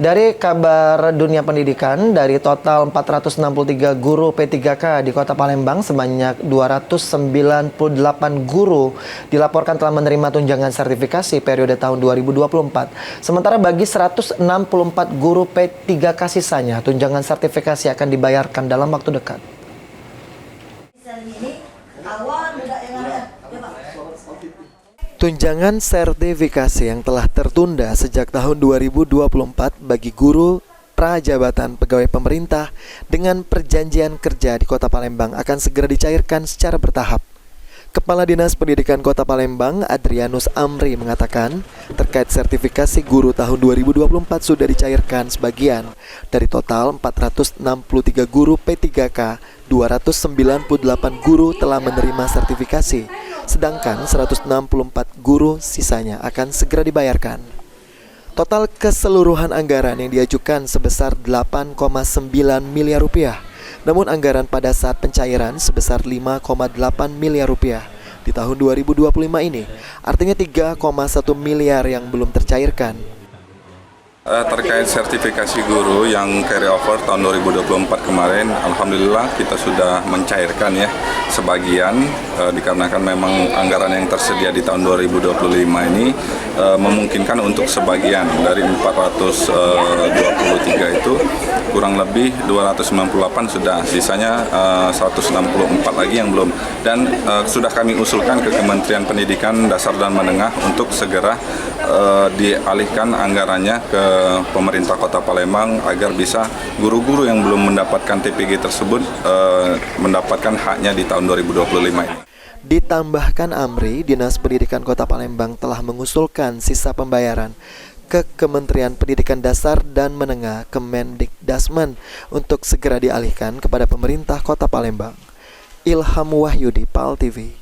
Dari kabar dunia pendidikan, dari total 463 guru P3K di Kota Palembang, sebanyak 298 guru dilaporkan telah menerima tunjangan sertifikasi periode tahun 2024. Sementara bagi 164 guru P3K sisanya, tunjangan sertifikasi akan dibayarkan dalam waktu dekat. Tunjangan sertifikasi yang telah tertunda sejak tahun 2024 bagi guru prajabatan pegawai pemerintah dengan perjanjian kerja di Kota Palembang akan segera dicairkan secara bertahap. Kepala Dinas Pendidikan Kota Palembang, Adrianus Amri, mengatakan terkait sertifikasi guru tahun 2024 sudah dicairkan sebagian. Dari total 463 guru P3K, 298 guru telah menerima sertifikasi, sedangkan 164 guru sisanya akan segera dibayarkan. Total keseluruhan anggaran yang diajukan sebesar 8,9 miliar rupiah. Namun anggaran pada saat pencairan sebesar 5,8 miliar rupiah di tahun 2025 ini, artinya 3,1 miliar yang belum tercairkan. Terkait sertifikasi guru yang carry over tahun 2024 kemarin, alhamdulillah kita sudah mencairkan ya sebagian, dikarenakan memang anggaran yang tersedia di tahun 2025 ini memungkinkan untuk sebagian dari 423 itu kurang lebih 298 sudah, sisanya 164 lagi yang belum, dan sudah kami usulkan ke Kementerian Pendidikan Dasar dan Menengah untuk segera dialihkan anggarannya ke pemerintah Kota Palembang agar bisa guru-guru yang belum mendapatkan TPG tersebut mendapatkan haknya di tahun 2025 ini. Ditambahkan Amri, Dinas Pendidikan Kota Palembang telah mengusulkan sisa pembayaran ke Kementerian Pendidikan Dasar dan Menengah Kemendikdasmen untuk segera dialihkan kepada pemerintah Kota Palembang. Ilham Wahyudi, PAL TV.